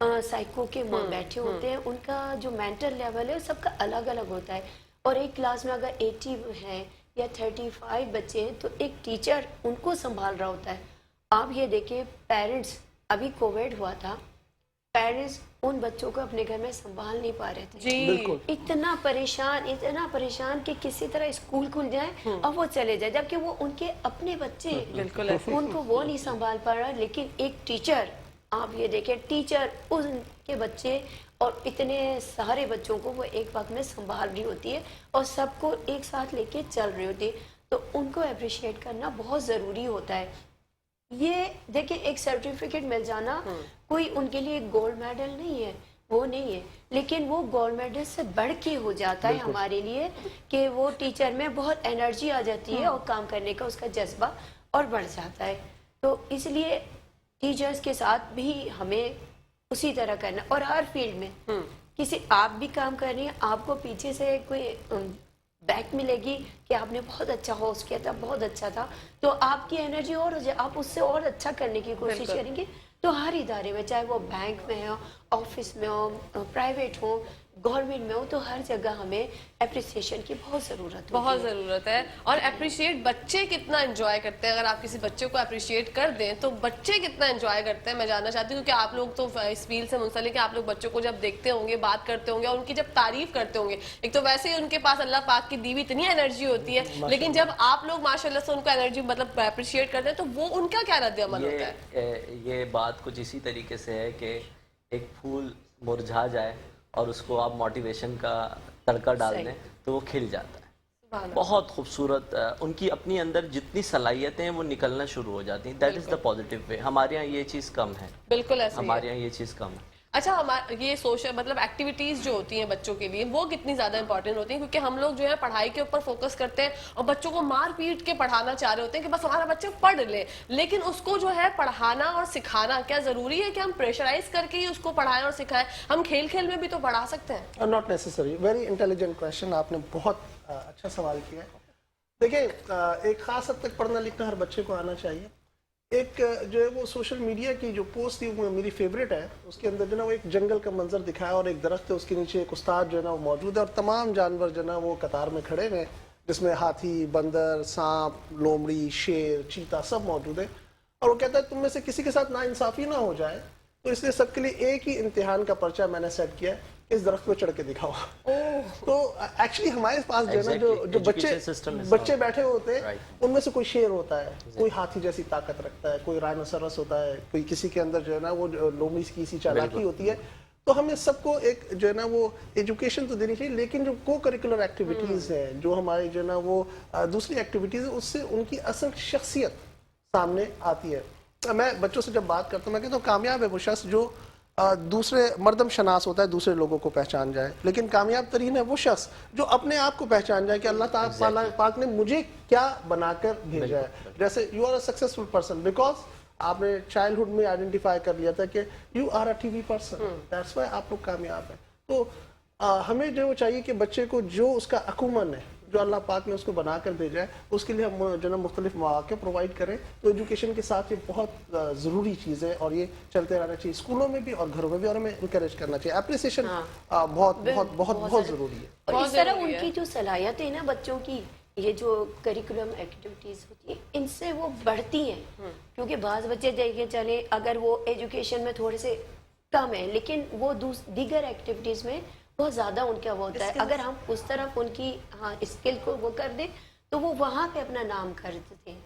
Speaker 3: साइको के बैठे होते हैं, उनका जो मेंटल लेवल है सबका अलग अलग होता है। और एक क्लास में अगर 80 हैं या 35 बच्चे हैं तो एक टीचर उनको संभाल रहा होता है। आप ये देखिए पेरेंट्स, अभी कोविड हुआ था, पेरेंट्स उन बच्चों को अपने घर में संभाल नहीं पा रहे थे
Speaker 1: जी,
Speaker 3: इतना परेशान कि किसी तरह स्कूल खुल जाए और वो चले जाए, जबकि वो उनके अपने बच्चे
Speaker 1: बिल्कुल ऐसे।
Speaker 3: उनको वो नहीं संभाल पा रहा। लेकिन एक टीचर, आप ये देखें, टीचर उनके बच्चे और इतने सारे बच्चों को वो एक वक्त में संभाल रही होती है और सबको एक साथ लेके चल रही होती है। तो उनको अप्रिशिएट करना बहुत ज़रूरी होता है। ये देखिए एक सर्टिफिकेट मिल जाना कोई उनके लिए गोल्ड मेडल नहीं है, वो नहीं है, लेकिन वो गोल्ड मेडल से बढ़ के हो जाता है हमारे लिए कि वो टीचर में बहुत एनर्जी आ जाती है और काम करने का उसका जज्बा और बढ़ जाता है। तो इसलिए टीचर्स के साथ भी हमें उसी तरह करना। और हर फील्ड में किसी, आप भी काम कर रही हैं, आपको पीछे से कोई बैक मिलेगी कि आपने बहुत अच्छा होस्ट किया था, बहुत अच्छा था, तो आपकी एनर्जी और हो जाए, आप उससे और अच्छा करने की कोशिश करेंगे। तो हर इदारे में, चाहे वो बैंक में हो, ऑफिस में हो, प्राइवेट हो, गवर्नमेंट में हो, तो हर जगह हमें अप्रिसिएशन की बहुत ज़रूरत
Speaker 1: बहुत ज़रूरत है। और अप्रिशिएट बच्चे कितना एंजॉय करते हैं, अगर आप किसी बच्चे को अप्रिशिएट कर दें तो बच्चे कितना एंजॉय करते हैं, मैं जानना चाहती हूँ। क्योंकि आप लोग तो इस फील्ड से मुंसलिक हैं, आप लोग बच्चों को जब देखते होंगे, बात करते होंगे और उनकी जब तारीफ करते होंगे, एक तो वैसे ही उनके पास अल्लाह पाक की दी हुई इतनी एनर्जी होती है, लेकिन जब आप लोग माशाल्लाह से उनको एनर्जी मतलब अप्रिशिएट करते हैं तो वो उनका क्या रद्द अमल होता है?
Speaker 4: ये बात कुछ इसी तरीके से है कि एक फूल मुरझा जाए और उसको आप मोटिवेशन का तड़का डाल दें तो वो खिल जाता है। बहुत खूबसूरत, उनकी अपनी अंदर जितनी सलाहियतें हैं वो निकलना शुरू हो जाती हैं। That is the positive way. हमारे यहाँ ये चीज़ कम है,
Speaker 1: बिल्कुल ऐसे
Speaker 4: हमारे यहाँ ये चीज़ कम है।
Speaker 1: अच्छा, हमारे ये सोशल मतलब एक्टिविटीज जो होती हैं बच्चों के लिए वो कितनी ज्यादा इंपॉर्टेंट होती हैं? क्योंकि हम लोग जो है पढ़ाई के ऊपर फोकस करते हैं और बच्चों को मार पीट के पढ़ाना चाह रहे होते हैं कि बस हमारा बच्चा पढ़ ले, लेकिन उसको जो है पढ़ाना और सिखाना क्या जरूरी है कि हम प्रेशराइज करके ही उसको पढ़ाएं और सिखाएं? हम खेल खेल में भी तो पढ़ा सकते हैं।
Speaker 5: Not necessary. Very intelligent question, आपने बहुत अच्छा सवाल किया है। देखिए एक खास हद तक पढ़ना लिखना हर बच्चे को आना चाहिए। एक जो है वो सोशल मीडिया की जो पोस्ट थी वो मेरी फेवरेट है, उसके अंदर जो ना वो एक जंगल का मंजर दिखाया और एक दरख्त है, उसके नीचे एक उस्ताद जो है ना वो मौजूद है और तमाम जानवर जो है ना वो कतार में खड़े हैं, जिसमें हाथी, बंदर, सांप, लोमड़ी, शेर, चीता सब मौजूद है। और वो कहता है तुम में से किसी के साथ नाइंसाफी ना हो जाए, तो इसलिए सबके लिए एक ही इम्तिहान का पर्चा मैंने सेट किया है, इस दरख्त पे चढ़ के दिखाओ। तो एक्चुअली हमारे पास जो है ना जो बच्चे बैठे होते हैं उनमें से कोई शेर होता है, कोई हाथी जैसी ताकत रखता है, कोई राइनोसरस होता है, कोई किसी के अंदर जो है ना वो लोमड़ी की सी चालाकी होती है। तो हमें सबको एक जो है ना वो एजुकेशन तो देनी चाहिए, लेकिन जो को करिकुलर एक्टिविटीज़ हैं, जो हमारी जो है ना वो दूसरी एक्टिविटीज़ है, उससे उनकी असल शख्सियत सामने आती है। मैं बच्चों से जब बात करता हूँ मैं कहता हूँ कामयाब है वो शख्स जो दूसरे मर्दम शनास होता है, दूसरे लोगों को पहचान जाए, लेकिन कामयाब तरीन है वो शख्स जो अपने आप को पहचान जाए कि अल्लाह ताला पाक ने मुझे क्या बनाकर भेजा है। जैसे you are a successful person because आपने चाइल्डहुड में आइडेंटिफाई कर लिया था कि you are a TV person, that's why आप लोग कामयाब हैं। तो हमें जो चाहिए कि बच्चे को जो उसका अकुमन है, जो अल्लाह पाक ने उसको बनाकर भेजा है, उसके लिए हम जो ना मुख्तलिफ मौके प्रोवाइड करें। तो एजुकेशन के साथ ये बहुत ज़रूरी चीज़ है और ये चलते रहना चाहिए स्कूलों में भी और घरों में भी, और हमें इंकरेज करना चाहिए। अप्रिसिएशन बहुत बहुत बहुत बहुत ज़रूरी है।
Speaker 3: और इस तरह उनकी जो सलाहियतें हैं ना बच्चों की, ये जो करिकुलम एक्टिविटीज़ होती है इनसे वो बढ़ती हैं। क्योंकि बाज़ बच्चे देखे चले अगर वो एजुकेशन में थोड़े से कम है, लेकिन वो दीगर एक्टिविटीज़ में बहुत ज़्यादा उनका वो होता है। अगर हम उस तरफ उनकी स्किल को वो कर दें तो वो वहाँ पे अपना नाम कर देते हैं।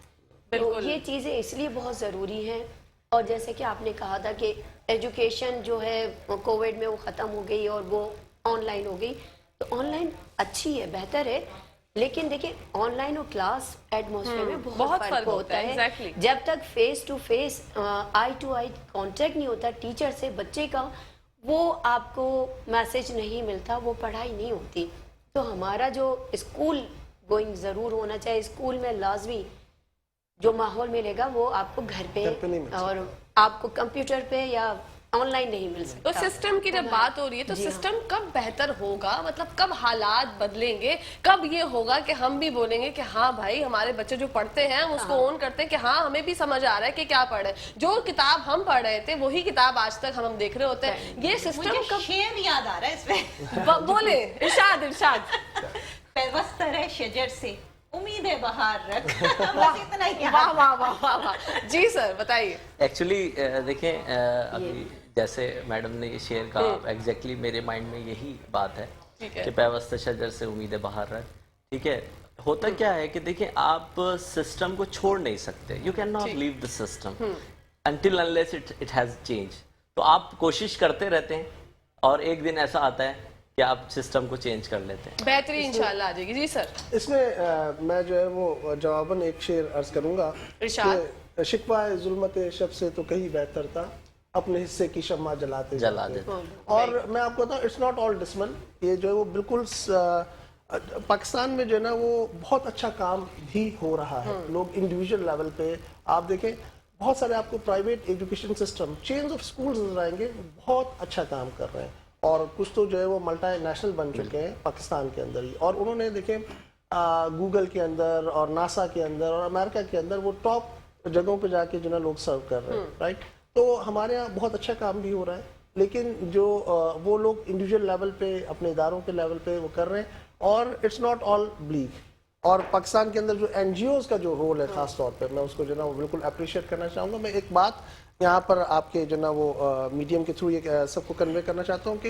Speaker 3: तो ये चीज़ें इसलिए बहुत ज़रूरी हैं। और जैसे कि आपने कहा था कि एजुकेशन जो है कोविड में वो ख़त्म हो गई और वो ऑनलाइन हो गई, तो ऑनलाइन अच्छी है, बेहतर है, لیکن دیکھیں آن لائن اور کلاس ایٹماسفیئر میں
Speaker 1: بہت
Speaker 3: بہت
Speaker 1: فرق
Speaker 3: فرق
Speaker 1: ہوتا
Speaker 3: ہوتا
Speaker 1: ہے،
Speaker 3: ہے.
Speaker 1: exactly.
Speaker 3: جب تک face to face eye to eye contact نہیں ہوتا ٹیچر سے بچے کا، وہ آپ کو میسج نہیں ملتا، وہ پڑھائی نہیں ہوتی. تو ہمارا جو اسکول گوئنگ ضرور ہونا چاہیے. اسکول میں لازمی جو ماحول ملے گا وہ آپ کو گھر پہ
Speaker 5: گھر پہ نہیں مل سکتا.
Speaker 3: اور آپ کو کمپیوٹر پہ یا آن لائن نہیں مل سکتا.
Speaker 1: تو سسٹم کی جب بات ہو رہی ہے تو
Speaker 3: جی ہاں.
Speaker 1: سسٹم کب بہتر ہوگا، مطلب کب حالات بدلیں گے، کب یہ ہوگا کہ ہم بھی بولیں گے کہ ہاں بھائی ہمارے بچے جو پڑھتے ہیں اس کو اون کرتے ہیں کہ ہاں ہمیں بھی سمجھ آ رہا ہے کہ کیا پڑھ رہے ہیں. جو کتاب ہم پڑھ رہے تھے وہی کتاب آج تک ہم دیکھ رہے ہوتے ہیں. یہ سسٹم
Speaker 2: مجھے
Speaker 1: کب
Speaker 2: شعر یاد آ رہا ہے اس میں،
Speaker 1: بولے ارشاد ارشاد.
Speaker 2: پیوستر ہے شجر سے امید بہار رکھ. بس اتنا ہی.
Speaker 1: واہ واہ واہ واہ واہ. جی سر بتائیے.
Speaker 4: ایکچولی دیکھیں ابھی جیسے میڈم نے یہ شعر کہا، ایگزیکٹلی میرے مائنڈ میں یہی بات ہے کہ پیوست شجر سے امید بہار رکھ. ٹھیک ہے، ہوتا کیا ہے کہ دیکھیں آپ سسٹم کو چھوڑ نہیں سکتے. You can not leave the system until unless it has change. تو آپ کوشش کرتے رہتے ہیں اور ایک دن ایسا آتا ہے کہ آپ سسٹم کو چینج کر لیتے ہیں.
Speaker 1: بہترین انشاءاللہ آ جائے گی. جی سر
Speaker 5: اس میں میں جو ہے وہ جواباً ایک شعر عرض کروں گا
Speaker 1: ارشاد.
Speaker 5: کہ شکوہ ظلمت شب سے تو کہیں بہتر تھا اپنے حصے کی شمع جلاتے
Speaker 4: جلا دیتے.
Speaker 5: اور میں آپ کو بتاؤں اٹس ناٹ آل ڈسمل. یہ جو ہے وہ بالکل پاکستان میں جو ہے نا وہ بہت اچھا کام بھی ہو رہا ہے. لوگ انڈیویجول لیول پہ آپ دیکھیں بہت سارے آپ کو private education system chains of schools نظر آئیں گے بہت اچھا کام کر رہے ہیں. اور کچھ تو جو ہے وہ ملٹی نیشنل بن چکے ہیں پاکستان کے اندر ہی. اور انہوں نے دیکھیں گوگل کے اندر اور ناسا کے اندر اور امریکہ کے اندر وہ ٹاپ جگہوں پہ جا کے جو ہے لوگ سرو کر رہے ہیں. رائٹ. تو ہمارے یہاں بہت اچھا کام بھی ہو رہا ہے. لیکن جو وہ لوگ انڈیویجول لیول پہ اپنے اداروں کے لیول پہ وہ کر رہے ہیں. اور اٹس ناٹ آل بلیک. اور پاکستان کے اندر جو این جی اوز کا جو رول ہے خاص طور پہ میں اس کو جو ہے نا وہ بالکل اپریشیٹ کرنا چاہوں گا. میں ایک بات یہاں پر آپ کے جو ہے نا وہ میڈیم کے تھرو یہ سب کو کنوے کرنا چاہتا ہوں کہ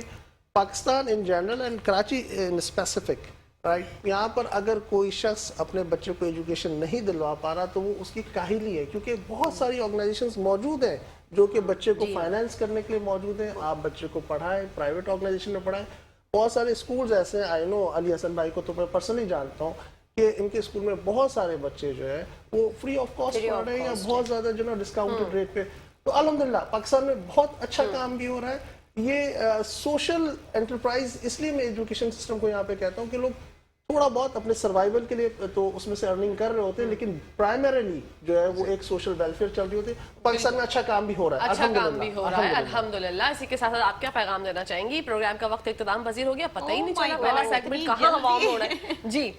Speaker 5: Pakistan in general and Karachi in specific right, یہاں پر اگر کوئی شخص اپنے بچے کو ایجوکیشن نہیں دلوا پا رہا تو وہ اس کی کاہلی ہے. کیونکہ بہت ساری آرگنائزیشنز موجود ہیں جو کہ بچے کو فائنینس کرنے کے لیے موجود ہیں. آپ بچے کو پڑھائیں، پرائیویٹ آرگنائزیشن میں پڑھائیں. بہت سارے اسکولز ایسے ہیں، آئی نو علی حسن بھائی کو تو میں پرسنلی جانتا ہوں کہ ان کے اسکول میں بہت سارے بچے جو ہے وہ فری آف کاسٹ پڑھ رہے ہیں یا بہت زیادہ جو ہے ڈسکاؤنٹڈ ریٹ پہ. تو الحمدللہ پاکستان میں بہت اچھا کام بھی ہو رہا ہے. یہ سوشل انٹرپرائز اس لیے میں ایجوکیشن سسٹم کو یہاں پہ کہتا ہوں کہ لوگ تھوڑا بہت اپنے سروائیول کے لیے تو اس میں سے ارننگ کر رہے ہوتے ہیں لیکن پرائمریلی جو ہے وہ ایک سوشل ویلفیئر چل رہی ہوتی ہے. پاکستان میں اچھا کام بھی ہو رہا ہے.
Speaker 1: اچھا کام بھی ہو رہا ہے الحمدللہ. اسی کے ساتھ آپ کیا پیغام دینا چاہیں گی؟ پروگرام کا وقت اختتام پذیر ہو گیا، پتہ ہی نہیں چلا پہلا سیگمنٹ کہاں عوام ہو رہا ہے. جی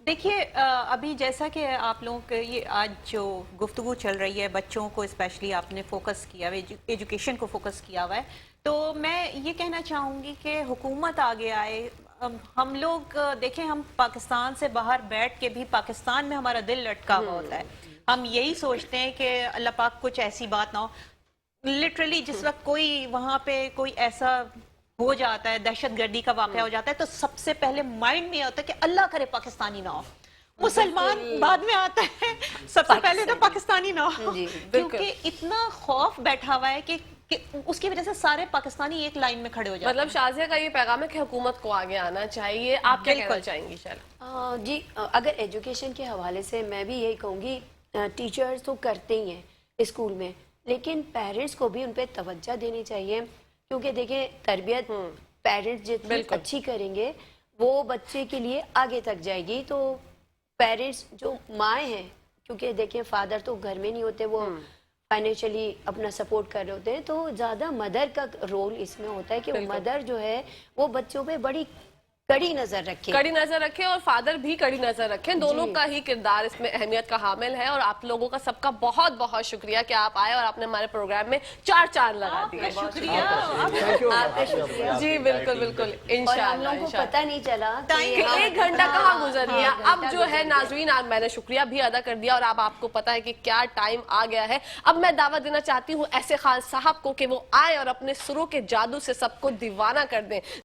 Speaker 2: دیکھیے ابھی جیسا کہ آپ لوگوں کے یہ آج جو گفتگو چل رہی ہے بچوں کو اسپیشلی آپ نے فوکس کیا ہوا ہے، ایجوکیشن کو فوکس کیا ہوا ہے، تو میں یہ کہنا چاہوں گی کہ حکومت آگے آئے. ہم لوگ دیکھیں ہم پاکستان سے باہر بیٹھ کے بھی پاکستان میں ہمارا دل لٹکا ہوا ہوتا ہے. ہم یہی سوچتے ہیں کہ اللہ پاک کچھ ایسی بات نہ ہو. لٹرلی جس وقت کوئی وہاں پہ کوئی ایسا ہو جاتا ہے، دہشت گردی کا واقعہ ہو جاتا ہے، تو سب سے پہلے مائنڈ میں ہوتا ہے کہ اللہ کرے پاکستانی نہ ہو. مسلمان بعد میں آتا ہے، سب سے پہلے تو پاکستانی نہ ہو. کیونکہ اتنا خوف بیٹھا ہوا ہے کہ اس کی وجہ سے سارے پاکستانی ایک لائن میں کھڑے ہو جاتے ہیں.
Speaker 1: مطلب شازیہ کا یہ پیغام ہے کہ حکومت کو آگے آنا چاہیے. آپ کیا کہنا چاہیں گی؟
Speaker 3: جی اگر ایجوکیشن کے حوالے سے میں بھی یہی کہوں گی، ٹیچرز تو کرتے ہی ہیں اسکول میں، لیکن پیرنٹس کو بھی ان پہ توجہ دینی چاہیے. کیونکہ دیکھیں تربیت پیرنٹس جتنی اچھی کریں گے وہ بچے کے لیے آگے تک جائے گی. تو پیرنٹس جو مائیں ہیں، کیونکہ دیکھیں فادر تو گھر میں نہیں ہوتے، وہ فائنینشلی اپنا سپورٹ کر رہے ہوتے ہیں، تو زیادہ مدر کا رول اس میں ہوتا ہے کہ مدر جو ہے وہ بچوں پہ بڑی کڑی نظر رکھے
Speaker 1: اور فادر بھی کڑی نظر رکھیں. دونوں کا ہی کردار اس میں اہمیت کا حامل ہے. اور آپ لوگوں کا سب کا بہت بہت شکریہ کہ آپ آئے اور آپ نے ہمارے پروگرام میں 4 چاند لگا دیے. جی بالکل بالکل انشاءاللہ.
Speaker 3: کو پتہ نہیں چلا
Speaker 1: کہ 1 گھنٹہ کہاں گزر گیا. اب جو ہے ناظرین میں نے شکریہ بھی ادا کر دیا اور اب آپ کو پتا ہے کہ کیا ٹائم آ گیا ہے. اب میں دعوت دینا چاہتی ہوں ایسے خان صاحب کو کہ وہ آئے اور اپنے سروں کے جادو سے سب کو دیوانہ کر دیں.